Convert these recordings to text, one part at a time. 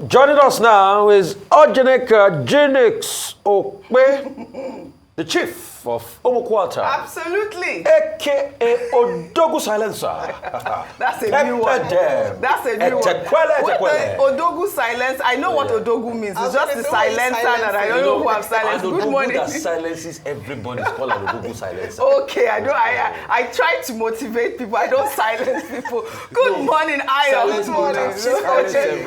Joining us now is OjyOkpe, the chief of Omokwata. Absolutely. AKA Odogu Silencer. That's a new one. That's a new one. Odogu Silence. I know what Odogu means. It's just the silencer that I don't know who have silenced. Good morning. That silences everybody is called an Odogu Silencer. Okay, I know. I try to motivate people. I don't silence people. Good morning, Ayo. Good morning.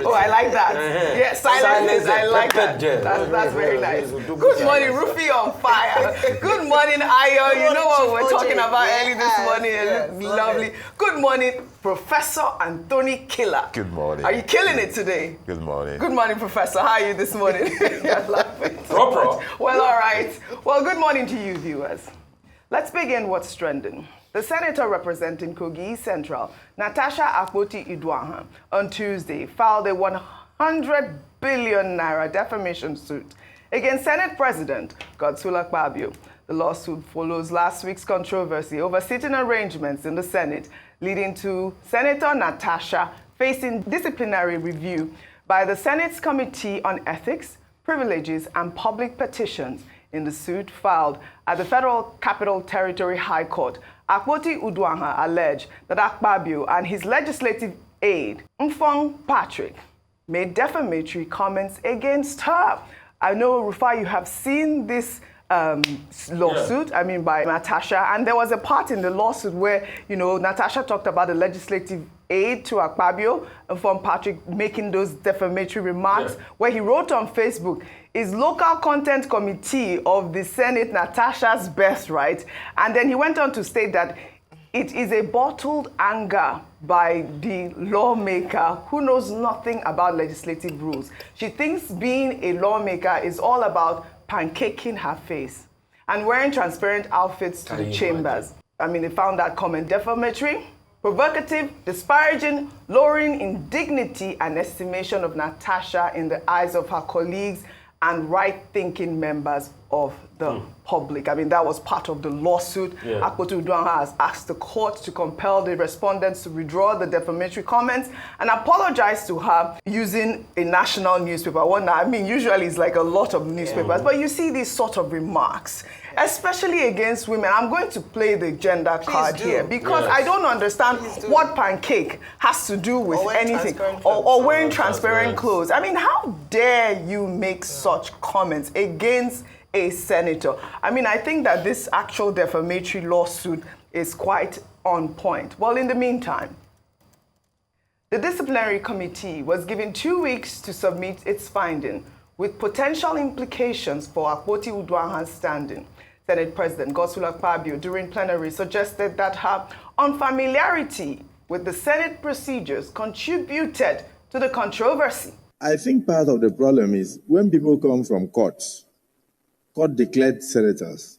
Oh, I like that. Yeah, silence. I like that. That's very nice. Good morning, Rufy on fire. Good morning, Ayo. You know what we're talking about early this morning. Lovely. Good morning, Professor Anthony Killer. Good morning. Are you killing it today? Good morning. Good morning, Professor. How are you this morning? You're laughing. Proper. Well, all right. Well, good morning to you, viewers. Let's begin what's trending. The senator representing Kogi Central, Natasha Akpoti-Uduaghan, on Tuesday filed a 100 billion naira defamation suit against Senate President Godswill Akpabio. The lawsuit follows last week's controversy over seating arrangements in the Senate, leading to Senator Natasha facing disciplinary review by the Senate's Committee on Ethics, Privileges, and Public Petitions. In the suit filed at the Federal Capital Territory High Court, Akpoti-Uduaghan alleged that Akpabio and his legislative aide, Mfon Patrick, made defamatory comments against her. I know, Rufai, you have seen this lawsuit, by Natasha, and there was a part in the lawsuit where, Natasha talked about the legislative aide to Akpabio, Mfon Patrick, making those defamatory remarks, where he wrote on Facebook, "Is local content committee of the Senate Natasha's birthright?" And then he went on to state that it is a bottled anger by the lawmaker who knows nothing about legislative rules. She thinks being a lawmaker is all about pancaking her face and wearing transparent outfits to the chambers. They found that comment defamatory, provocative, disparaging, lowering in dignity and estimation of Natasha in the eyes of her colleagues and right-thinking members of the public. That was part of the lawsuit. Akpoti-Uduaghan has asked the court to compel the respondents to withdraw the defamatory comments and apologize to her using a national newspaper. Usually it's like a lot of newspapers, but you see these sort of remarks, especially against women. I'm going to play the gender card here because I don't understand what pancake has to do with anything or wearing transparent clothes. How dare you make such comments against a senator? I think that this actual defamatory lawsuit is quite on point. Well, in the meantime, the disciplinary committee was given 2 weeks to submit its finding with potential implications for Akpoti-Uduaghan's standing. Senate President Godswill Akpabio during plenary suggested that her unfamiliarity with the Senate procedures contributed to the controversy. I think part of the problem is when people come from court-declared senators,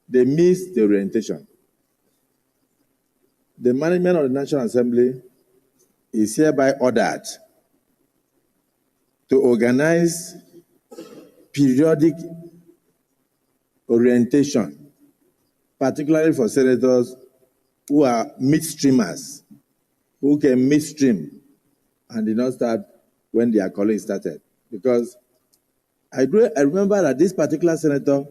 they miss the orientation. The management of the National Assembly is hereby ordered to organize periodic orientation, particularly for senators who are midstreamers, who can midstream and did not start when their colleagues started. Because I remember that this particular senator,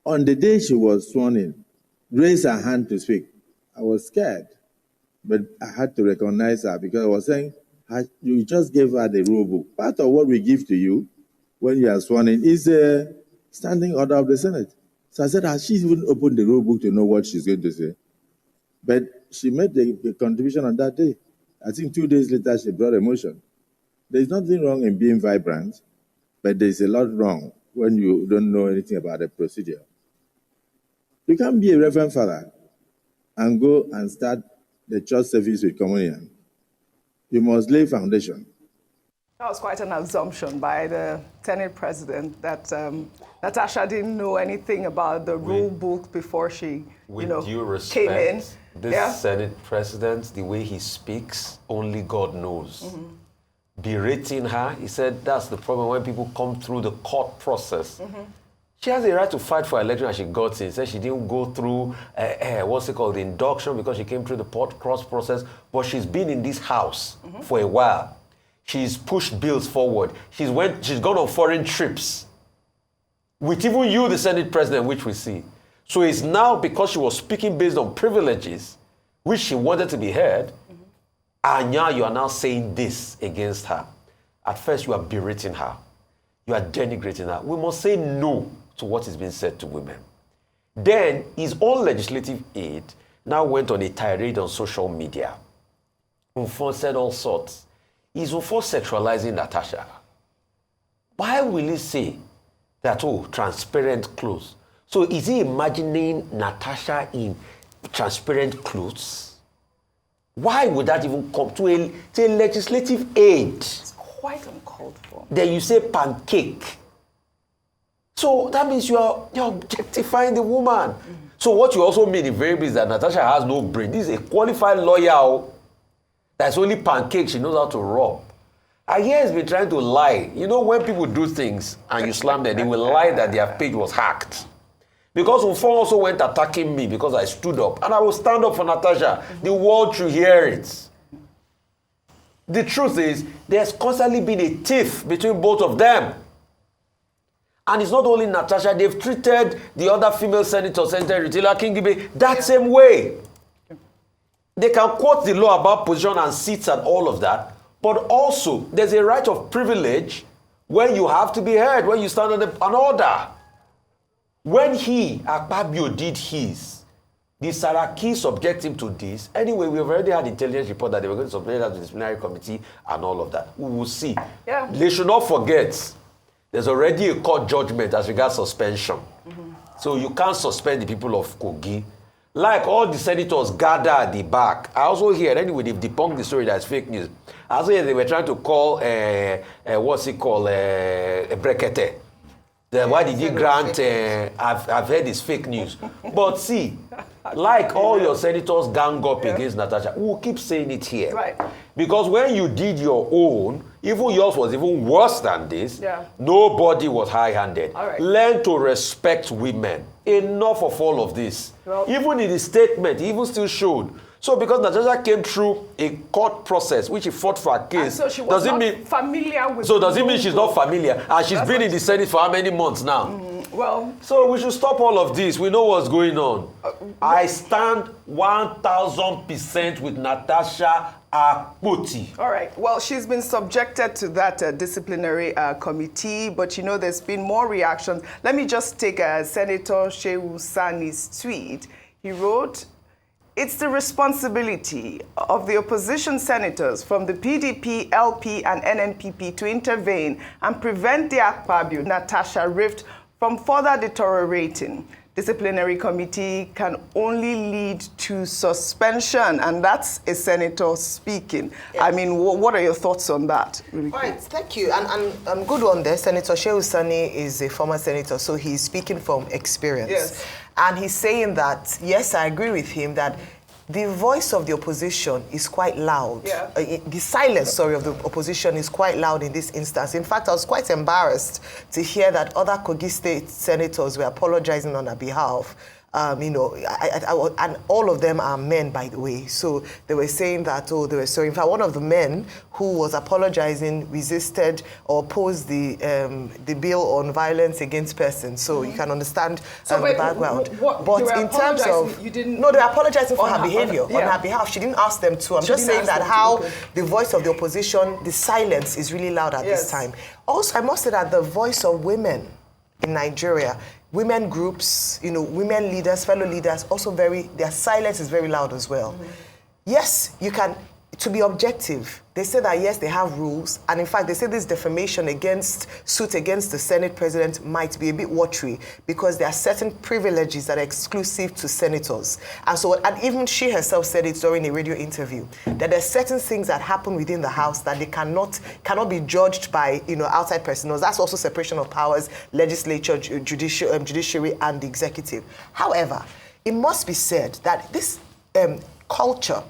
on the day she was sworn in, raised her hand to speak. I was scared, but I had to recognize her because I was saying, you just gave her the rule book. Part of what we give to you when you are sworn in is a standing order of the Senate. So I said, she even opened the rule book to know what she's going to say. But she made the contribution on that day. I think 2 days later, she brought a motion. There's nothing wrong in being vibrant, but there's a lot wrong when you don't know anything about the procedure. You can't be a reverend father and go and start the church service with communion. You must lay foundation. That was quite an assumption by the Senate President that Natasha didn't know anything about the rule book before she, due respect, came in. This Senate President, the way he speaks, only God knows. Berating her, he said that's the problem when people come through the court process. She has a right to fight for election and she got in. Said she didn't go through, the induction because she came through the cross process, but she's been in this house for a while. She's pushed bills forward. She's gone on foreign trips with even you, the Senate President, which we see. So it's now because she was speaking based on privileges, which she wanted to be heard, and now you are now saying this against her. At first, you are berating her. You are denigrating her. We must say no to what is being said to women. Then, his own legislative aide now went on a tirade on social media. Mfon said all sorts. He's for sexualizing Natasha. Why will he say that, oh, transparent clothes? So is he imagining Natasha in transparent clothes? Why would that even come to a legislative aid? It's quite uncalled for. Then you say pancake. So that means you're objectifying the woman. Mm-hmm. So what you also mean in very big is that Natasha has no brain. This is a qualified lawyer. That's only pancake she knows how to rub. I hear he's been trying to lie. You know, when people do things and you slam them, they will lie that their page was hacked. Because Mfon also went attacking me because I stood up. And I will stand up for Natasha. The world should hear it. The truth is, there's constantly been a tiff between both of them. And it's not only Natasha, they've treated the other female senator, Senator Kingibe, that same way. They can quote the law about position and seats and all of that, but also there's a right of privilege when you have to be heard, when you stand on an order. When Akpabio, did his, the Saraki subject him to this. Anyway, we've already had intelligence report that they were going to submit that to the disciplinary committee and all of that. We will see. Yeah. They should not forget, there's already a court judgment as regards suspension. Mm-hmm. So you can't suspend the people of Kogi. Like all the senators gather at the back. I also hear, anyway, they've debunked the story that's fake news. I also hear they were trying to call, what's it called, Brekete. Why did he grant, I've heard it's fake news. But see, like all your senators gang up against Natasha, we'll keep saying it here. Right. Because when you did your own, even yours was even worse than this, nobody was high-handed. Right. Learn to respect women. Enough of all of this. Well, even in the statement, he even still showed. So because Natasha came through a court process, which he fought for a case, so she was familiar with. So does it mean she's not familiar? And she's been in the Senate for how many months now? Well, so we should stop all of this. We know what's going on. I stand 1,000% with Natasha Akpoti. All right. Well, she's been subjected to that disciplinary committee, but you know there's been more reactions. Let me just take Senator Shehu Sani's tweet. He wrote, "It's the responsibility of the opposition senators from the PDP, LP, and NNPP to intervene and prevent the Akpabio Natasha rift from further deteriorating. Disciplinary committee can only lead to suspension," and that's a senator speaking. Yes. I mean, what are your thoughts on that? Really right, thank you. And good one there. Senator Shehu Sani is a former senator, so he's speaking from experience. Yes. And he's saying that, yes, I agree with him that the voice of the opposition is quite loud. Yeah. The silence, of the opposition is quite loud in this instance. In fact, I was quite embarrassed to hear that other Kogi State senators were apologizing on her behalf. You know, and all of them are men, by the way. So they were saying that, oh, they were sorry. In fact, one of the men who was apologizing resisted or opposed the bill on violence against persons. So you can understand the background. But in terms of, no, they're apologizing for her behavior on her behalf. She didn't ask them to. I'm just saying that how the voice of the opposition, the silence is really loud at this time. Also, I must say that the voice of women in Nigeria, women groups, you know, women leaders, fellow leaders, also their silence is very loud as well. Yes, you can, to be objective, they say that yes, they have rules, and in fact, they say this defamation suit against the Senate President might be a bit watery because there are certain privileges that are exclusive to senators. And so, and even she herself said it during a radio interview, that there are certain things that happen within the House that they cannot be judged by, you know, outside personnel. That's also separation of powers, legislature, judiciary, and the executive. However, it must be said that this culture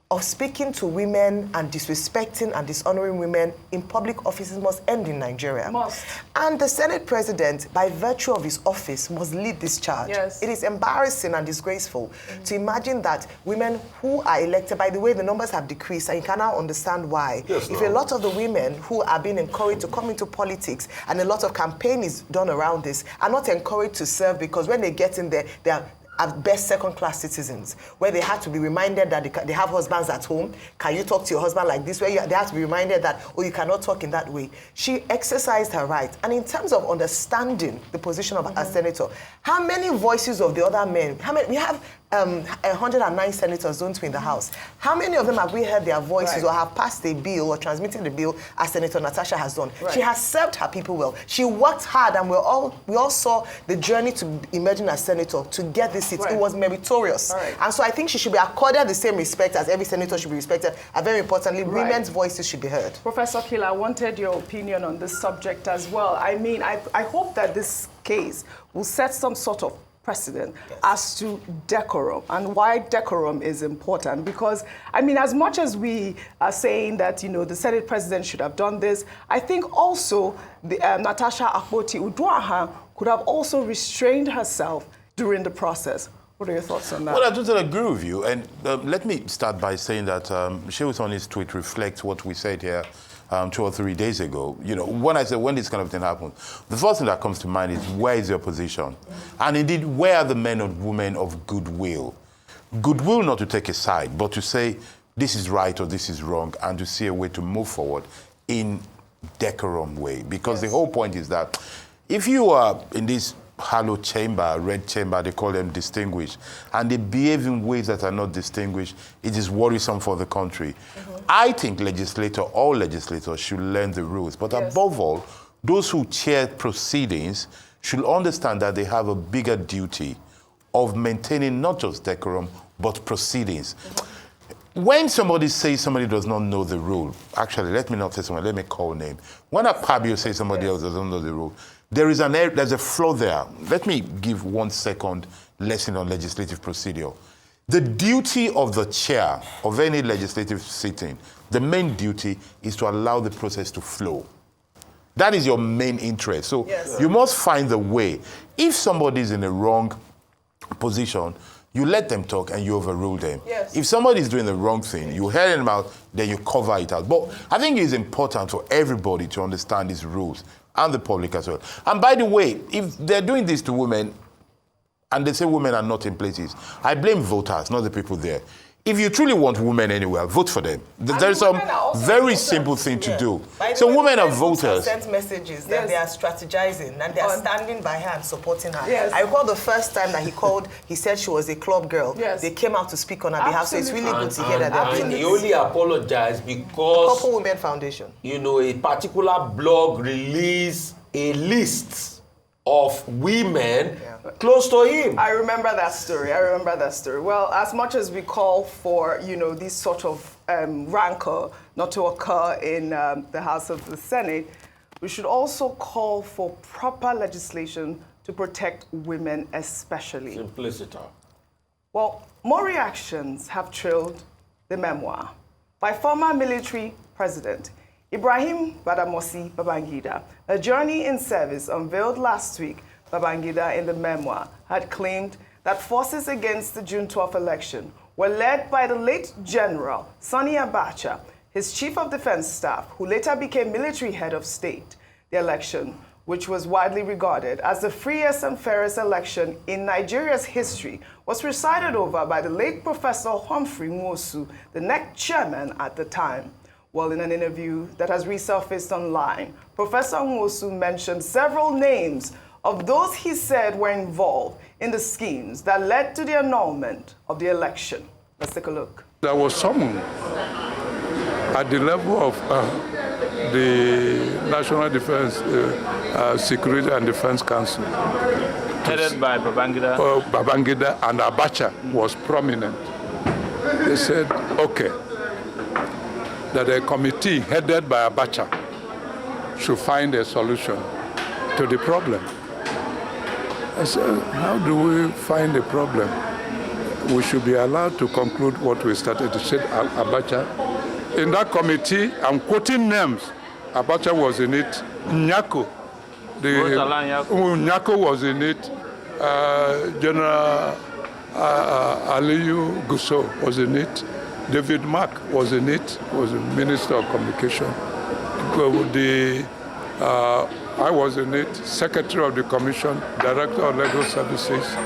of speaking to women and disrespecting and dishonoring women in public offices must end in Nigeria. Must. And the Senate President, by virtue of his office, must lead this charge. Yes. It is embarrassing and disgraceful to imagine that women who are elected, by the way, the numbers have decreased, and you can now understand why. Yes, if a lot of the women who are being encouraged to come into politics, and a lot of campaign is done around this, are not encouraged to serve, because when they get in there, they are at best second-class citizens, where they have to be reminded that they have husbands at home. Can you talk to your husband like this? Where they have to be reminded that, oh, you cannot talk in that way. She exercised her right. And in terms of understanding the position of a senator, how many voices of the other men, we have 109 senators, don't we, in the House? How many of them have we heard their voices or have passed a bill or transmitted the bill as Senator Natasha has done? Right. She has served her people well. She worked hard, and we all saw the journey to emerging as senator to get this seat. Right. It was meritorious. Right. And so I think she should be accorded the same respect as every senator should be respected. And very importantly, women's voices should be heard. Professor Kila, I wanted your opinion on this subject as well. I mean, I hope that this case will set some sort of precedent as to decorum and why decorum is important. Because, I mean, as much as we are saying that, you know, the Senate President should have done this, I think also the, Natasha Akpoti-Uduaghan could have also restrained herself during the process. What are your thoughts on that? Well, I totally agree with you. And let me start by saying that Shehu Sani's tweet reflects what we said here 2 or 3 days ago. You know, when I say when this kind of thing happens, the first thing that comes to mind is, where is the opposition? And indeed, where are the men and women of goodwill? Goodwill not to take a side, but to say this is right or this is wrong, and to see a way to move forward in decorum way. Because the whole point is that if you are in this hallowed chamber, red chamber, they call them distinguished, and they behave in ways that are not distinguished, it is worrisome for the country. I think all legislators should learn the rules, but above all, those who chair proceedings should understand that they have a bigger duty of maintaining not just decorum, but proceedings. When somebody says somebody does not know the rule, actually, let me not say someone, let me call name. When Akpabio says somebody else doesn't know the rule, there's a flaw there. Let me give 1 second lesson on legislative procedure. The duty of the chair of any legislative sitting, the main duty is to allow the process to flow. That is your main interest. So you must find the way. If somebody is in a wrong position, you let them talk and you overrule them. If somebody is doing the wrong thing, you hear them out, then you cover it out. But I think it's important for everybody to understand these rules, and the public as well. And by the way, if they're doing this to women, and they say women are not in places, I blame voters, not the people there. If you truly want women anywhere, vote for them. There's some very simple thing to do. So women are voters. Sent messages that they are strategizing and they are standing by her and supporting her. I recall the first time that he said she was a club girl. They came out to speak on her behalf. So it's really good to hear that they're doing this. He only apologized because Couple Women Foundation, you know, a particular blog released a list of women close to him. I remember that story. Well, as much as we call for, you know, this sort of rancor not to occur in the House of the Senate, we should also call for proper legislation to protect women especially. Simplicity. Well, more reactions have trailed the memoir by former military president Ibrahim Badamasi Babangida. A journey in service unveiled last week. Babangida in the memoir had claimed that forces against the June 12th election were led by the late General Sani Abacha, his chief of defense staff, who later became military head of state. The election, which was widely regarded as the freest and fairest election in Nigeria's history, was presided over by the late Professor Humphrey Nwosu, the NEC chairman at the time. Well, in an interview that has resurfaced online, Professor Nwosu mentioned several names of those he said were involved in the schemes that led to the annulment of the election. Let's take a look. There was someone at the level of the National Defense Security and Defense Council, headed by Babangida. Babangida and Abacha was prominent. They said, okay, that a committee headed by Abacha should find a solution to the problem. I said, how do we find a problem? we should be allowed to conclude what we started. He said Abacha. In that committee, I'm quoting names. Abacha was in it. Nyako. Nyako was in it. General Aliyu Gusso was in it. David Mark was in it. Was the Minister of Communication. I was in it. Secretary of the Commission, Director of Legal Services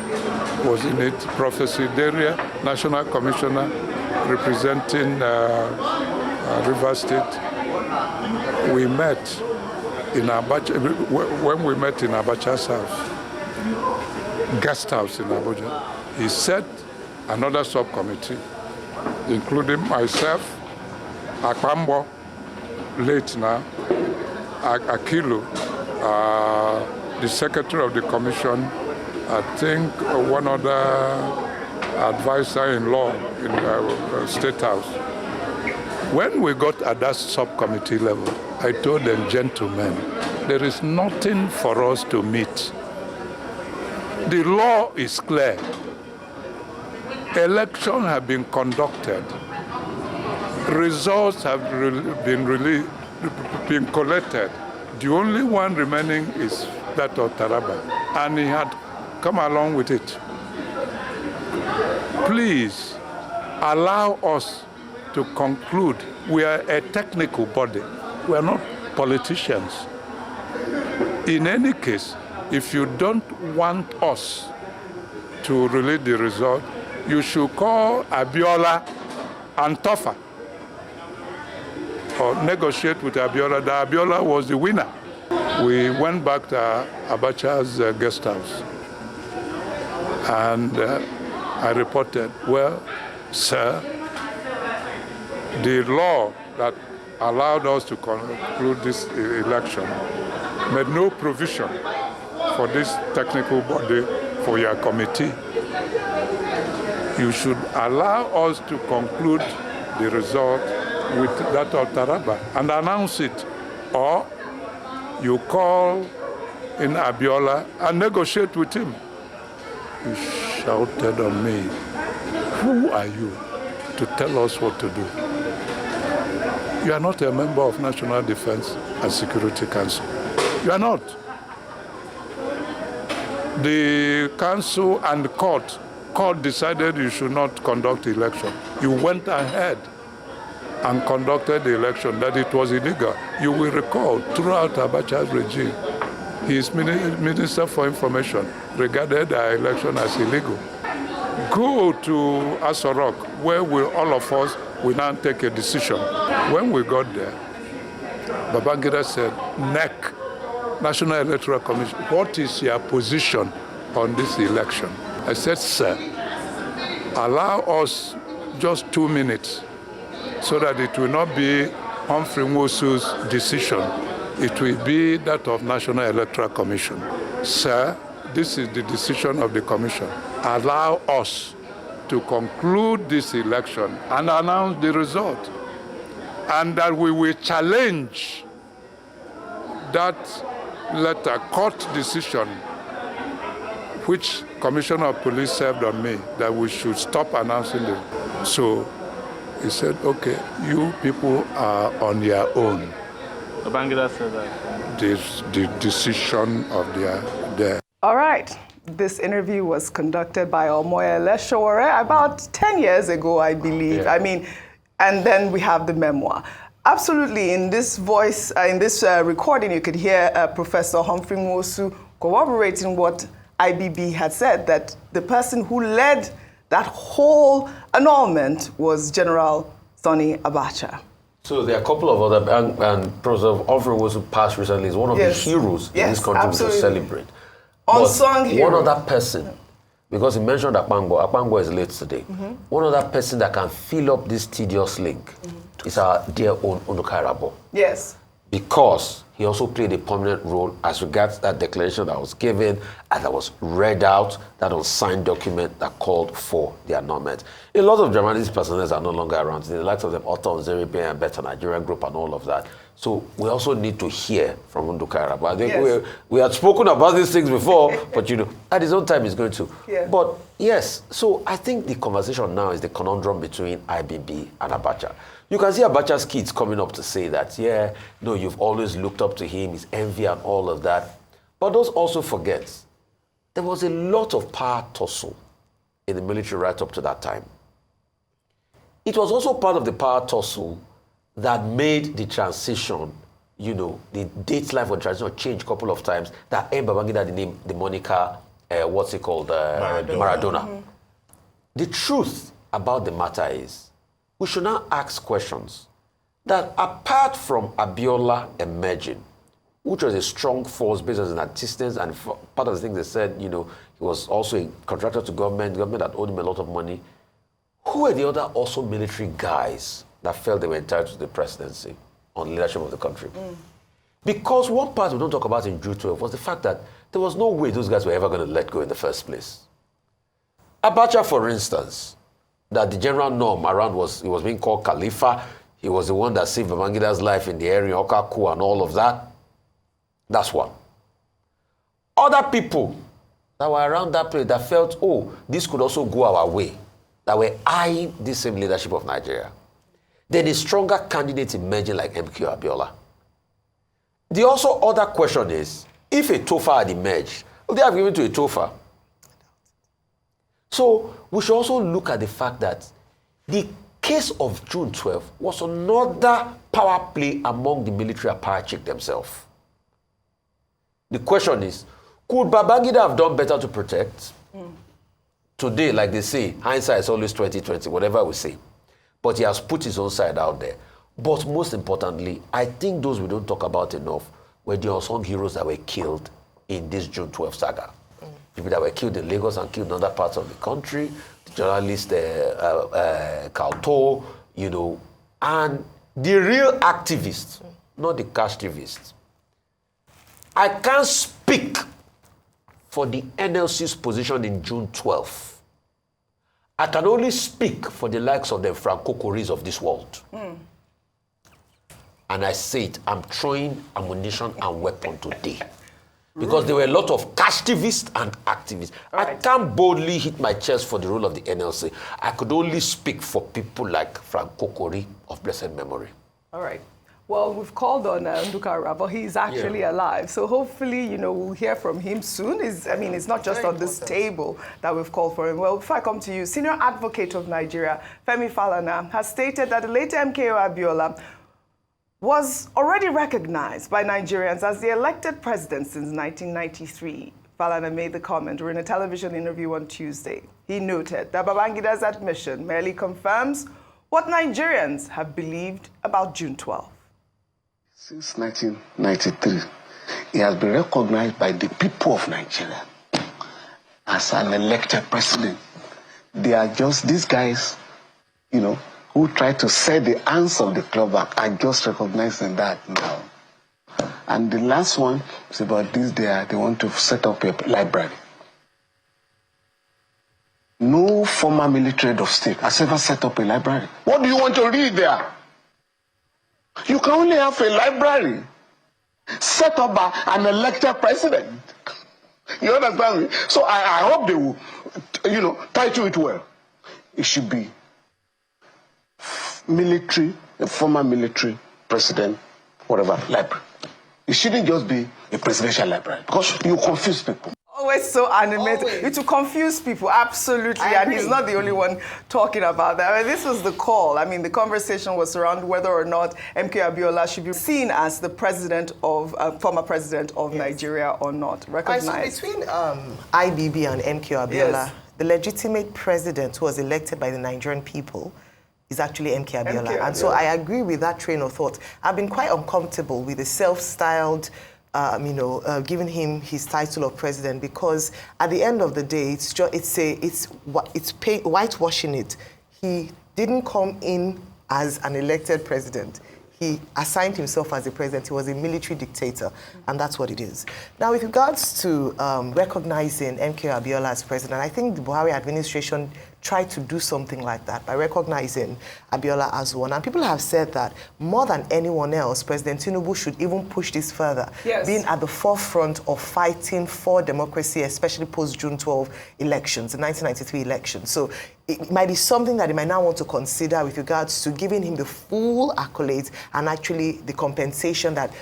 was in it. Professor Deria, National Commissioner representing Rivers State. We met in Abacha, when we met in Abacha's house, guest house in Abuja. He set another subcommittee, including myself, Akpambo, late now, Akilu, the Secretary of the Commission, I think one other advisor-in-law in the State House. When we got at that subcommittee level, I told them, gentlemen, there is nothing for us to meet. The law is clear. Elections have been conducted. Results have been collected. The only one remaining is that of Taraba, and he had come along with it. Please allow us to conclude. We are a technical body. We are not politicians. In any case, if you don't want us to release the result, you should call Abiola and Tofa or negotiate with Abiola. The Abiola was the winner. We went back to Abacha's guest house, and I reported, well, sir, the law that allowed us to conclude this election made no provision for this technical body, for your committee. You should allow us to conclude the result with that of Taraba and announce it, or you call in Abiola and negotiate with him. He shouted on me, who are you to tell us what to do? You are not a member of National Defense and Security Council. You are not. The council and the court decided you should not conduct the election. You went ahead and conducted the election, that it was illegal. You will recall, throughout Abacha's regime, his Minister for Information regarded our election as illegal. Go to Aso Rock, where all of us will now take a decision. When we got there, Babangida said, NEC, National Electoral Commission, what is your position on this election? I said, sir, allow us just 2 minutes so that it will not be Humphrey Nwosu's decision. It will be that of National Electoral Commission. Sir, this is the decision of the commission. Allow us to conclude this election and announce the result. And that we will challenge that letter, court decision, which Commissioner of Police served on me, that we should stop announcing it. So he said, okay, you people are on your own. Babangida said that. The decision of their. All right. This interview was conducted by Omoyele Sowore about 10 years ago, I believe. Yeah. I mean, and then we have the memoir. Absolutely, in this voice, in this recording, you could hear Professor Humphrey Nwosu corroborating what IBB had said, that the person who led that whole annulment was General Sani Abacha. So there are a couple of other, and Professor Humphrey Nwosu passed recently, is one of the heroes in this country we should celebrate. Unsung hero. One other person, because he mentioned Akpambo is late today. One other person that can fill up this tedious link is our dear own Onukairabo. Yes. Because he also played a prominent role as regards that declaration that was given and that was read out, that unsigned document that called for the annulment. A lot of journalist personnel are no longer around. The likes of them, Otto Nzeribe and Better Nigerian Group and all of that. So we also need to hear from Onukairabo. I think we had spoken about these things before, but at his own time he's going to. Yeah. But Yes, so I think the conversation now is the conundrum between IBB and Abacha. You can see Abacha's kids coming up to say that, yeah, no, you've always looked up to him, his envy and all of that. But those also forget, there was a lot of power tussle in the military right up to that time. It was also part of the power tussle that made the transition, you know, the date line for the transition changed a couple of times, that earned Babangida the name, the moniker, Maradona. Mm-hmm. The truth about the matter is, we should now ask questions that apart from Abiola emerging, which was a strong force based on his antecedents, and part of the things they said, you know, he was also a contractor to government that owed him a lot of money. Who were the other also military guys that felt they were entitled to the presidency on leadership of the country? Mm. Because one part we don't talk about in June 12 was the fact that there was no way those guys were ever going to let go in the first place. Abacha, for instance, that the general norm around he was being called Khalifa. He was the one that saved Babangida's life in the area, Okaku and all of that. That's one. Other people that were around that place that felt, oh, this could also go our way, that were eyeing this same leadership of Nigeria. Then a stronger candidate emerging like MKO Abiola. The also other question is, if a TOFA had emerged, would they have given to a TOFA? So we should also look at the fact that the case of June 12 was another power play among the military apparatchik themselves. The question is, could Babangida have done better to protect? Mm. Today, like they say, hindsight is always 20/20, whatever we say. But he has put his own side out there. But most importantly, I think those we don't talk about enough were the unsung heroes that were killed in this June 12 saga. Mm. People that were killed in Lagos and killed in other parts of the country, the journalist Kalto, you know, and the real activists, not the cashtivists. I can't speak for the NLC's position in June 12. I can only speak for the likes of the Franco Coris of this world. Mm. And I say it, I'm throwing ammunition and weapon today. Because there were a lot of cashtivists and activists. Right. I can't boldly hit my chest for the role of the NLC. I could only speak for people like Franco Kori of blessed memory. All right. Well, we've called on Ndukara, but he's actually alive. So hopefully, you know, we'll hear from him soon. It's not just on this table that we've called for him. Well, before I come to you, Senior Advocate of Nigeria, Femi Falana, has stated that the late MKO Abiola was already recognized by Nigerians as the elected president since 1993. Falana made the comment during a television interview on Tuesday. He noted that Babangida's admission merely confirms what Nigerians have believed about June 12. Since 1993, he has been recognized by the people of Nigeria as an elected president. They are just these guys, you know, who try to set the hands of the club back are just recognizing that now. And the last one is about this, they want to set up a library. No former military head of state has ever set up a library. What do you want to read there? You can only have a library set up by an elected president. You understand me? So I hope they will, you know, title it well. It should be military, a former military president, whatever, library. It shouldn't just be a presidential library because you confuse people. Always so animated. It will confuse people, absolutely. And he's not the only one talking about that. I mean, this was the call. I mean, the conversation was around whether or not MKO Abiola should be seen as the president of, former president of Nigeria or not. Recognized. So between IBB and MKO Abiola, the legitimate president who was elected by the Nigerian people is actually MKO Abiola. And so I agree with that train of thought. I've been quite uncomfortable with the self-styled giving him his title of president, because at the end of the day, it's whitewashing it. He didn't come in as an elected president. he assigned himself as the president. He was a military dictator, and that's what it is. Now, with regards to recognizing MKO Abiola as president, I think the Buhari administration tried to do something like that by recognizing Abiola as one. And people have said that more than anyone else, President Tinubu should even push this further, being at the forefront of fighting for democracy, especially post-June 12 elections, the 1993 elections. So it might be something that he might now want to consider with regards to giving him the full accolades and actually the compensation that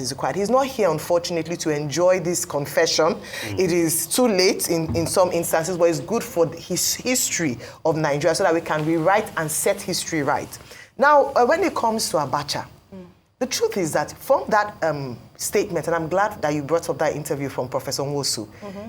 is required. He's not here, unfortunately, to enjoy this confession. It is too late in some instances, but it's good for his history of Nigeria so that we can rewrite and set history right. Now, when it comes to Abacha, the truth is that from that statement, and I'm glad that you brought up that interview from Professor Nwosu,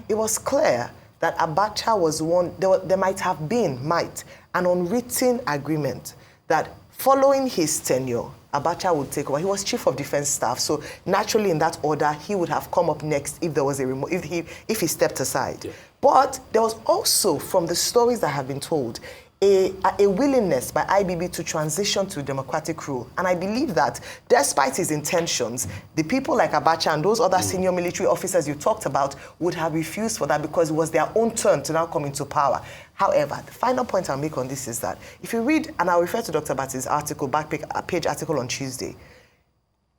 it was clear that Abacha was one, there might have been an unwritten agreement that following his tenure, Abacha would take over. He was chief of defense staff, so naturally in that order, he would have come up next if there was if he stepped aside. Yeah. But there was also, from the stories that have been told, a willingness by IBB to transition to democratic rule. And I believe that despite his intentions, the people like Abacha and those other senior military officers you talked about would have refused for that because it was their own turn to now come into power. However, the final point I'll make on this is that if you read, and I'll refer to Dr. Bati's article, back-page article on Tuesday,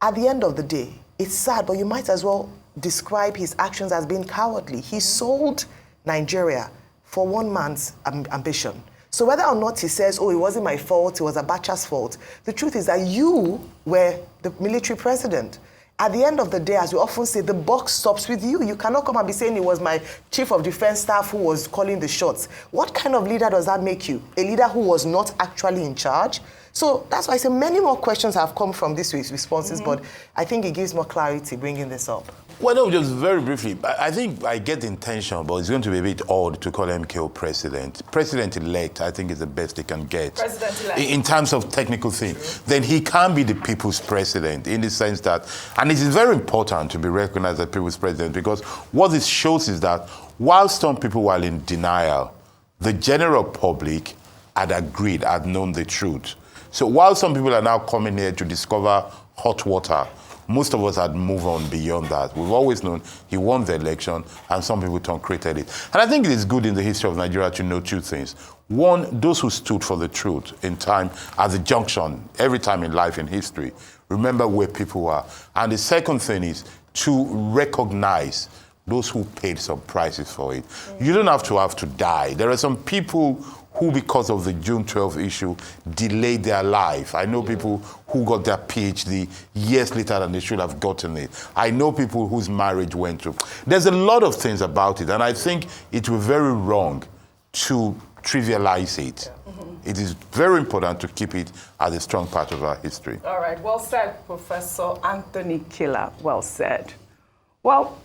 at the end of the day, it's sad, but you might as well describe his actions as being cowardly. He sold Nigeria for one man's ambition. So whether or not he says, oh, it wasn't my fault, it was Abacha's fault, the truth is that you were the military president. At the end of the day, as we often say, the buck stops with you. You cannot come and be saying it was my chief of defense staff who was calling the shots. What kind of leader does that make you? A leader who was not actually in charge? So that's why I say many more questions have come from these responses, but I think it gives more clarity bringing this up. Well, no, just very briefly. I think I get the intention, but it's going to be a bit odd to call MKO president. President-elect, I think, is the best they can get. President-elect. In terms of technical things. Then he can be the people's president in the sense that, and it is very important to be recognized as people's president because what this shows is that while some people were in denial, the general public had agreed, had known the truth. So while some people are now coming here to discover hot water, most of us had moved on beyond that. We've always known he won the election, and some people created it. And I think it is good in the history of Nigeria to know two things. One, those who stood for the truth in time, at the junction, every time in life, in history, remember where people were. And the second thing is to recognize those who paid some prices for it. You don't have to die. There are some people who, because of the June 12 issue, delayed their life. I know people who got their PhD years later than they should have gotten it. I know people whose marriage went through. There's a lot of things about it, and I think it would be very wrong to trivialize it. It is very important to keep it as a strong part of our history. All right, well said, Professor Anthony Killer. Well said. Well,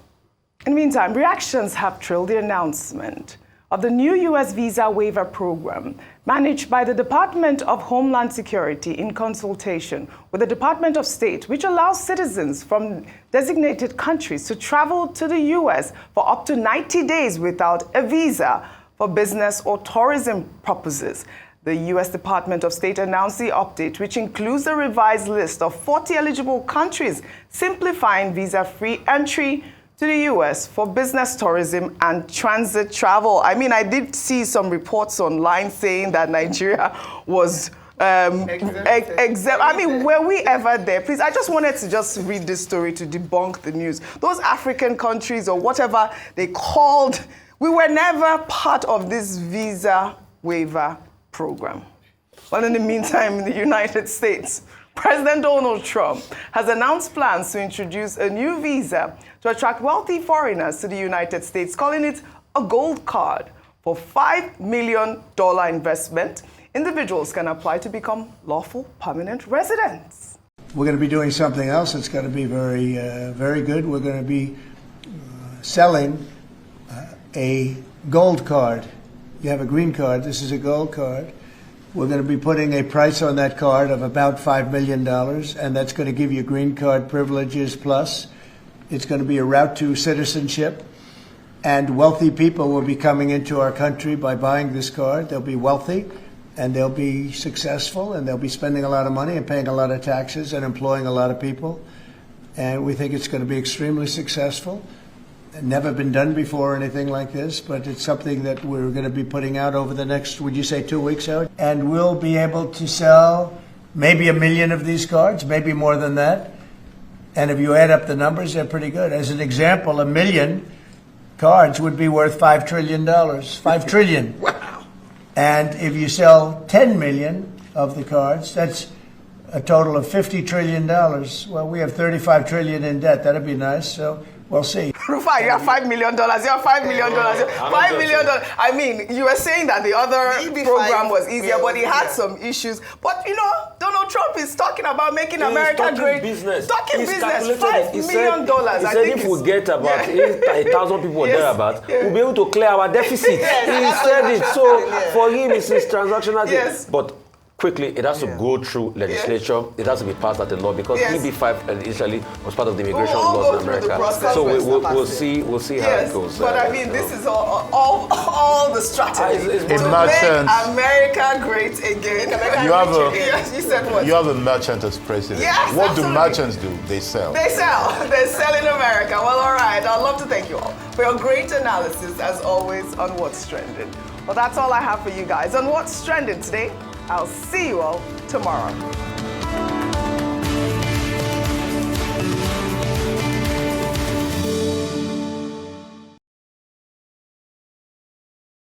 in the meantime, reactions have trailed the announcement of the new U.S. visa waiver program managed by the Department of Homeland Security in consultation with the Department of State, which allows citizens from designated countries to travel to the U.S. for up to 90 days without a visa for business or tourism purposes. The U.S. Department of State announced the update, which includes a revised list of 40 eligible countries, simplifying visa-free entry to the U.S. for business, tourism, and transit travel. I mean, I did see some reports online saying that Nigeria was exempt. I mean, were we ever there? Please, I just wanted to just read this story to debunk the news. Those African countries or whatever they called, we were never part of this visa waiver program. Well, in the meantime, in the United States, President Donald Trump has announced plans to introduce a new visa to attract wealthy foreigners to the United States, calling it a gold card. For $5 million investment, individuals can apply to become lawful permanent residents. We're going to be doing something else that's going to be very, very good. We're going to be selling a gold card. You have a green card. This is a gold card. We're going to be putting a price on that card of about $5 million, and that's going to give you green card privileges plus. It's going to be a route to citizenship, and wealthy people will be coming into our country by buying this card. They'll be wealthy, and they'll be successful, and they'll be spending a lot of money and paying a lot of taxes and employing a lot of people. And we think it's going to be extremely successful. Never been done before, anything like this, but it's something that we're going to be putting out over the next, would you say, 2 weeks out? And we'll be able to sell maybe 1 million of these cards, maybe more than that. And if you add up the numbers, they're pretty good. As an example, 1 million cards would be worth $5 trillion. $5 trillion. Wow. And if you sell 10 million of the cards, that's a total of $50 trillion. Well, we have 35 trillion in debt. That'd be nice. So we'll see. Rufai, you have $5 million. You have $5 million. $5 million. I mean, you were saying that the other program was easier, but it had some issues. But you know, Donald Trump is talking about making America great. Business. Talking He's $5 million. He said if we get about 1,000 people thereabout, we'll be able to clear our deficit. He said it. So for him, it's his transactional thing. But quickly, it has to go through legislature. It has to be passed at the law because EB5 initially was part of the immigration laws in America. So we'll see how it goes. But I mean, this is all the strategy to make America great again. You said what? You have a merchant as president. Yes, what absolutely. do merchants do? They sell. They sell. They sell in America. Well, all right. I'd love to thank you all for your great analysis, as always, on What's Trending. Well, that's all I have for you guys on What's Trending today. I'll see you all tomorrow.